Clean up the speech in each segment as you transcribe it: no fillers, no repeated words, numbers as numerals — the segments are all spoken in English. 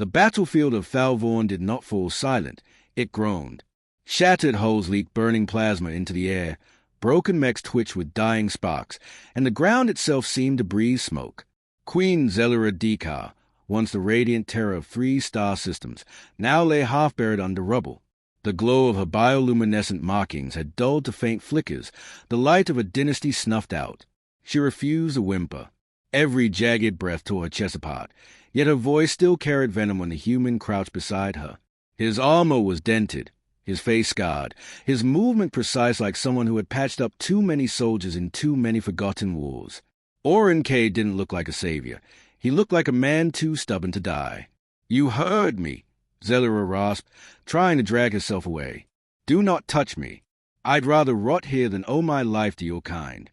The battlefield of Falvorn did not fall silent. It groaned. Shattered hulls leaked burning plasma into the air. Broken mechs twitched with dying sparks, and the ground itself seemed to breathe smoke. Queen Zelera Dekar, once the radiant terror of 3 star systems, now lay half-buried under rubble. The glow of her bioluminescent markings had dulled to faint flickers, the light of a dynasty snuffed out. She refused a whimper. Every jagged breath tore her chest apart, yet her voice still carried venom when the human crouched beside her. His armor was dented, his face scarred, his movement precise like someone who had patched up too many soldiers in too many forgotten wars. Oren K didn't look like a savior. He looked like a man too stubborn to die. "You heard me," Zelera rasped, trying to drag herself away. "Do not touch me. I'd rather rot here than owe my life to your kind."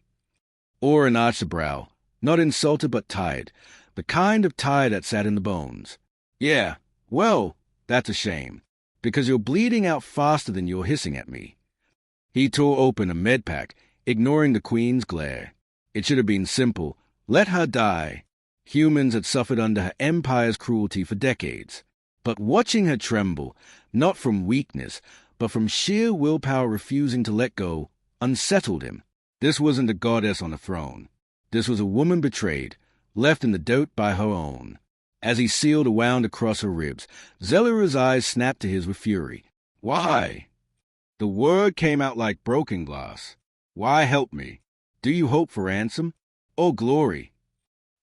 Oren arched a brow, not insulted but tired, the kind of tire that sat in the bones. "Yeah, well, that's a shame, because you're bleeding out faster than you're hissing at me." He tore open a med pack, ignoring the Queen's glare. It should have been simple. Let her die. Humans had suffered under her empire's cruelty for decades. But watching her tremble, not from weakness, but from sheer willpower refusing to let go, unsettled him. This wasn't a goddess on a throne. This was a woman betrayed, left in the dirt by her own. As he sealed a wound across her ribs, Zelera's eyes snapped to his with fury. "Why?" The word came out like broken glass. "Why help me? Do you hope for ransom? Or glory?"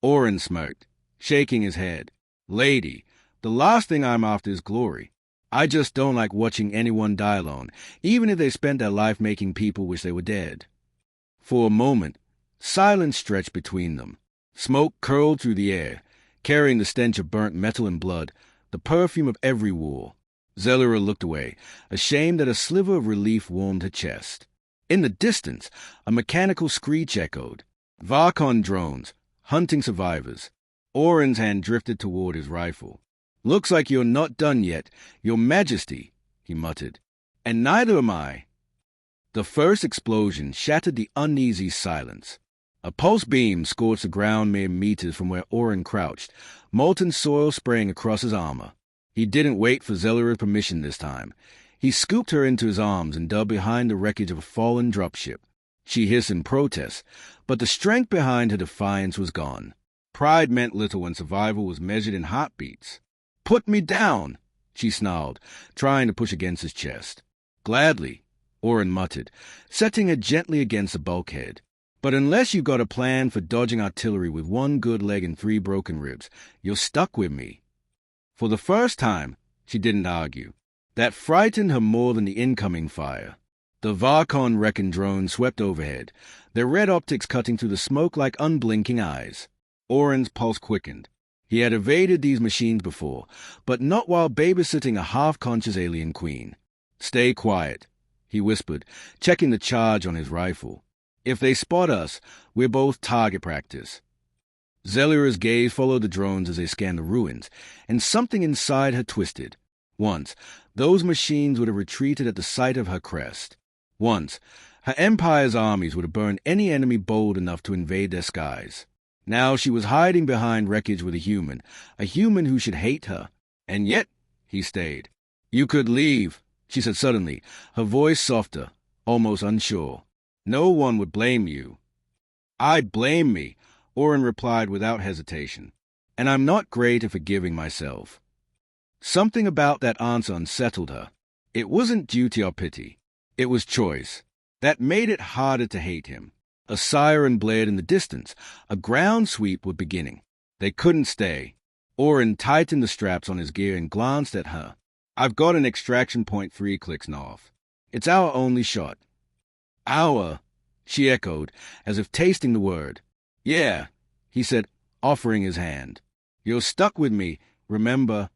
Oren smirked, shaking his head. "Lady, the last thing I'm after is glory. I just don't like watching anyone die alone, even if they spent their life making people wish they were dead." For a moment, silence stretched between them. Smoke curled through the air, carrying the stench of burnt metal and blood, the perfume of every war. Zelera looked away, ashamed that a sliver of relief warmed her chest. In the distance, a mechanical screech echoed. Varkon drones, hunting survivors. Oren's hand drifted toward his rifle. "Looks like you're not done yet, Your Majesty," he muttered. "And neither am I." The first explosion shattered the uneasy silence. A pulse beam scorched the ground mere meters from where Oren crouched, molten soil spraying across his armor. He didn't wait for Zelera's permission this time. He scooped her into his arms and dug behind the wreckage of a fallen dropship. She hissed in protest, but the strength behind her defiance was gone. Pride meant little when survival was measured in heartbeats. "Put me down," she snarled, trying to push against his chest. "Gladly," Oren muttered, setting her gently against the bulkhead. "But unless you've got a plan for dodging artillery with 1 good leg and 3 broken ribs, you're stuck with me." For the first time, she didn't argue. That frightened her more than the incoming fire. The Varkon Recon drone swept overhead, their red optics cutting through the smoke like unblinking eyes. Oren's pulse quickened. He had evaded these machines before, but not while babysitting a half-conscious alien queen. "Stay quiet," he whispered, checking the charge on his rifle. "If they spot us, we're both target practice." Zelera's gaze followed the drones as they scanned the ruins, and something inside her twisted. Once, those machines would have retreated at the sight of her crest. Once, her empire's armies would have burned any enemy bold enough to invade their skies. Now she was hiding behind wreckage with a human who should hate her. And yet, he stayed. "You could leave," she said suddenly, her voice softer, almost unsure. "No one would blame you." "I'd blame me," Oren replied without hesitation. "And I'm not great at forgiving myself." Something about that answer unsettled her. It wasn't duty or pity. It was choice. That made it harder to hate him. A siren blared in the distance. A ground sweep was beginning. They couldn't stay. Oren tightened the straps on his gear and glanced at her. "I've got an extraction point 3 clicks north. It's our only shot." "Our," she echoed, as if tasting the word. "Yeah," he said, offering his hand. "You're stuck with me, remember?"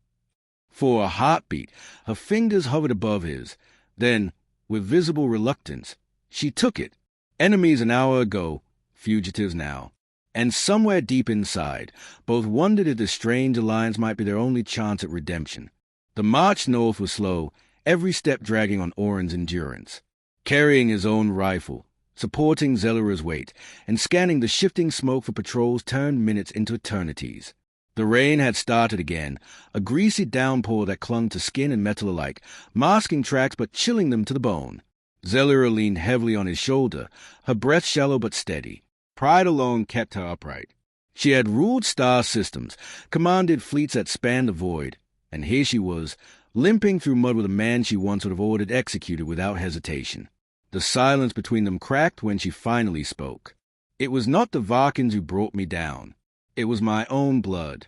For a heartbeat, her fingers hovered above his. Then, with visible reluctance, she took it. Enemies an hour ago, fugitives now. And somewhere deep inside, both wondered if this strange alliance might be their only chance at redemption. The march north was slow, every step dragging on Oren's endurance. Carrying his own rifle, supporting Zelera's weight, and scanning the shifting smoke for patrols turned minutes into eternities. The rain had started again, a greasy downpour that clung to skin and metal alike, masking tracks but chilling them to the bone. Zelira leaned heavily on his shoulder, her breath shallow but steady. Pride alone kept her upright. She had ruled star systems, commanded fleets that spanned the void, and here she was, limping through mud with a man she once would have ordered executed without hesitation. The silence between them cracked when she finally spoke. "It was not the Varkins who brought me down. It was my own blood."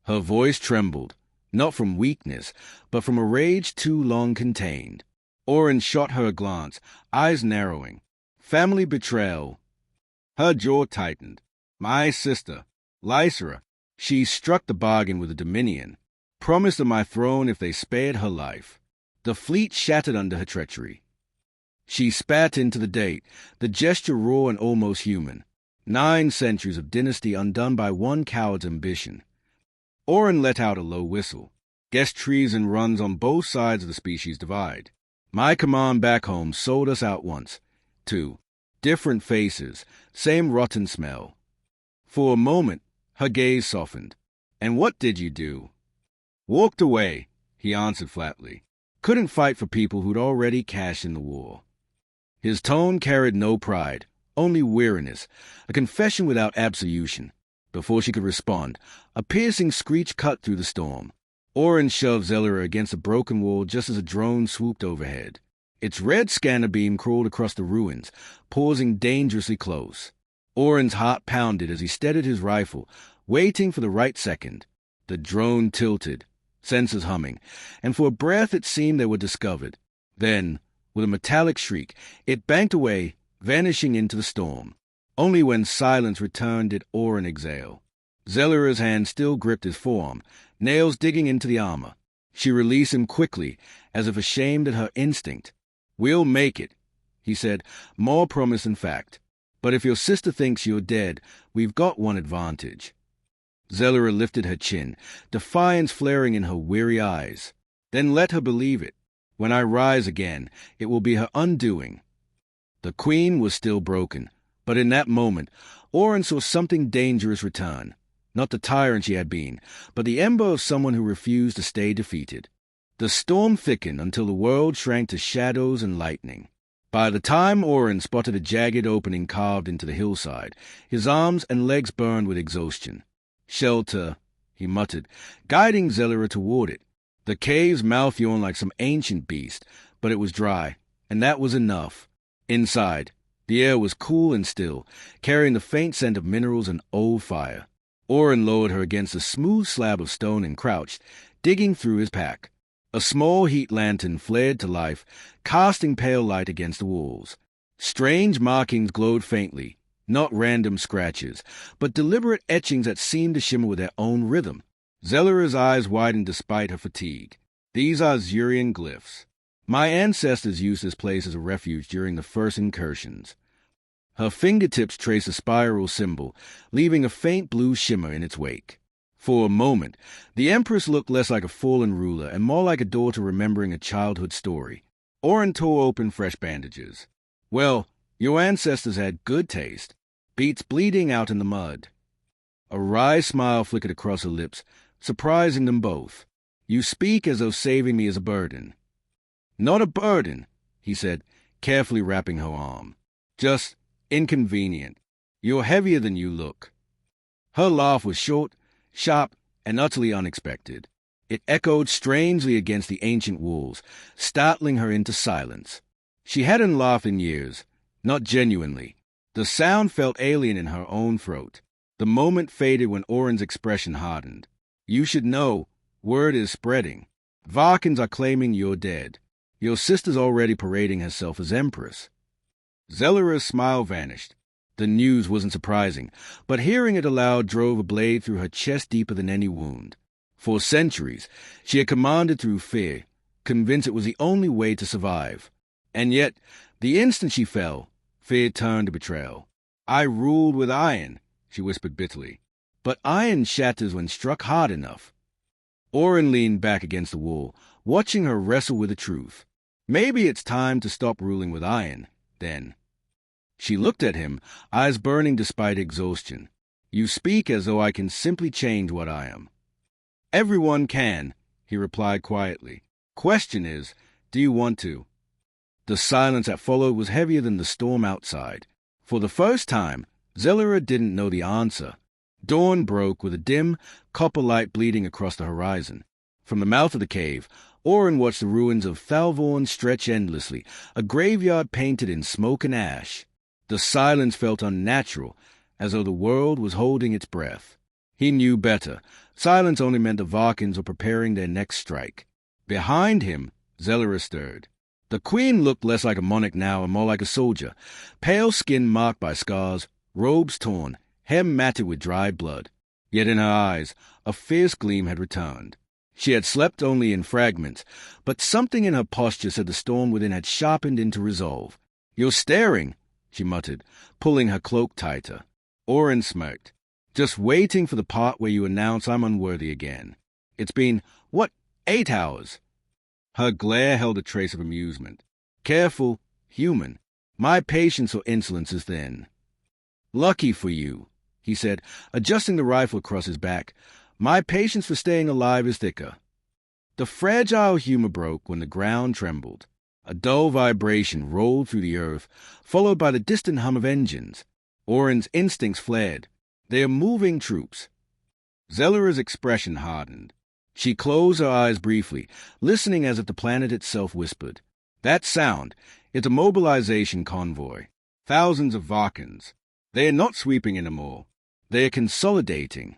Her voice trembled, not from weakness, but from a rage too long contained. Orin shot her a glance, eyes narrowing. Family betrayal. Her jaw tightened. My sister, Lysera, she struck the bargain with the Dominion, promised them my throne if they spared her life. The fleet shattered under her treachery. She spat into the date, the gesture raw and almost human. 9 centuries of dynasty undone by one coward's ambition. Orin let out a low whistle. Guess treason runs on both sides of the species divide. My command back home sold us out once. 2. Different faces, same rotten smell. For a moment, her gaze softened. "And what did you do?" "Walked away," he answered flatly. "Couldn't fight for people who'd already cashed in the war." His tone carried no pride, only weariness, a confession without absolution. Before she could respond, a piercing screech cut through the storm. Orin shoved Zelira against a broken wall just as a drone swooped overhead. Its red scanner beam crawled across the ruins, pausing dangerously close. Orin's heart pounded as he steadied his rifle, waiting for the right second. The drone tilted, sensors humming, and for a breath it seemed they were discovered. Then, with a metallic shriek, it banked away, vanishing into the storm. Only when silence returned did Orin exhale. Zelira's hand still gripped his forearm, nails digging into the armor. She released him quickly, as if ashamed at her instinct. "We'll make it," he said, more promise than fact. "But if your sister thinks you're dead, we've got one advantage." Zelira lifted her chin, defiance flaring in her weary eyes. "Then let her believe it. When I rise again, it will be her undoing." The queen was still broken, but in that moment, Orin saw something dangerous return. Not the tyrant she had been, but the ember of someone who refused to stay defeated. The storm thickened until the world shrank to shadows and lightning. By the time Orin spotted a jagged opening carved into the hillside, his arms and legs burned with exhaustion. "Shelter," he muttered, guiding Zelira toward it. The cave's mouth yawned like some ancient beast, but it was dry, and that was enough. Inside, the air was cool and still, carrying the faint scent of minerals and old fire. Orin lowered her against a smooth slab of stone and crouched, digging through his pack. A small heat lantern flared to life, casting pale light against the walls. Strange markings glowed faintly, not random scratches, but deliberate etchings that seemed to shimmer with their own rhythm. Zelira's eyes widened despite her fatigue. "These are Zurian glyphs. My ancestors used this place as a refuge during the first incursions." Her fingertips traced a spiral symbol, leaving a faint blue shimmer in its wake. For a moment, the Empress looked less like a fallen ruler and more like a daughter remembering a childhood story. Orin tore open fresh bandages. "Well, your ancestors had good taste. Beats bleeding out in the mud." A wry smile flickered across her lips, surprising them both. "You speak as though saving me is a burden." "Not a burden," he said, carefully wrapping her arm. "Just inconvenient. You're heavier than you look." Her laugh was short, sharp, and utterly unexpected. It echoed strangely against the ancient walls, startling her into silence. She hadn't laughed in years, not genuinely. The sound felt alien in her own throat. The moment faded when Orin's expression hardened. "You should know, word is spreading. Varkins are claiming you're dead. Your sister's already parading herself as Empress." Zelira's smile vanished. The news wasn't surprising, but hearing it aloud drove a blade through her chest deeper than any wound. For centuries, she had commanded through fear, convinced it was the only way to survive. And yet, the instant she fell, fear turned to betrayal. "I ruled with iron," she whispered bitterly. "But iron shatters when struck hard enough." Orin leaned back against the wall, watching her wrestle with the truth. "Maybe it's time to stop ruling with iron, then." She looked at him, eyes burning despite exhaustion. You speak as though I can simply change what I am. Everyone can, he replied quietly. Question is, do you want to? The silence that followed was heavier than the storm outside. For the first time, Zelera didn't know the answer. Dawn broke with a dim, copper light bleeding across the horizon. From the mouth of the cave, Orin watched the ruins of Thalvorn stretch endlessly, a graveyard painted in smoke and ash. The silence felt unnatural, as though the world was holding its breath. He knew better. Silence only meant the Varkins were preparing their next strike. Behind him, Zelera stirred. The queen looked less like a monarch now and more like a soldier, pale skin marked by scars, robes torn, hair matted with dried blood. Yet in her eyes, a fierce gleam had returned. She had slept only in fragments, but something in her posture said the storm within had sharpened into resolve. "You're staring," she muttered, pulling her cloak tighter. Orin smirked. "Just waiting for the part where you announce I'm unworthy again. It's been, 8 hours?" Her glare held a trace of amusement. "Careful, human. My patience for insolence is thin." "Lucky for you," he said, adjusting the rifle across his back. "My patience for staying alive is thicker." The fragile humor broke when the ground trembled. A dull vibration rolled through the earth, followed by the distant hum of engines. Orin's instincts flared. "They are moving troops." Zelera's expression hardened. She closed her eyes briefly, listening as if the planet itself whispered. "That sound, it's a mobilization convoy. Thousands of Varkins. They are not sweeping anymore. They are consolidating."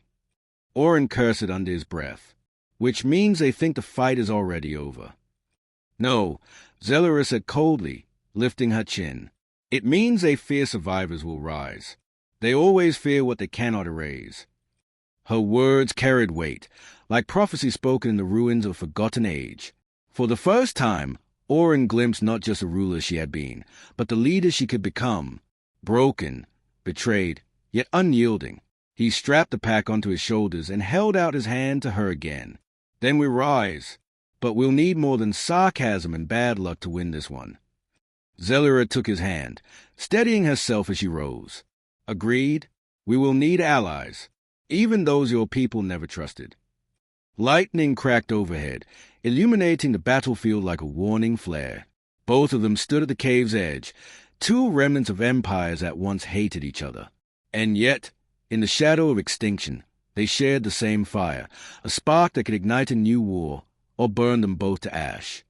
Orin cursed under his breath. "Which means they think the fight is already over." "No," Zelera said coldly, lifting her chin. "It means they fear survivors will rise. They always fear what they cannot erase." Her words carried weight, like prophecy spoken in the ruins of a forgotten age. For the first time, Orin glimpsed not just the ruler she had been, but the leader she could become. Broken, betrayed, yet unyielding. He strapped the pack onto his shoulders and held out his hand to her again. "Then we rise. But we'll need more than sarcasm and bad luck to win this one." Zelera took his hand, steadying herself as she rose. "Agreed. We will need allies, even those your people never trusted." Lightning cracked overhead, illuminating the battlefield like a warning flare. Both of them stood at the cave's edge, two remnants of empires that once hated each other. And yet, in the shadow of extinction, they shared the same fire, a spark that could ignite a new war, or burn them both to ash.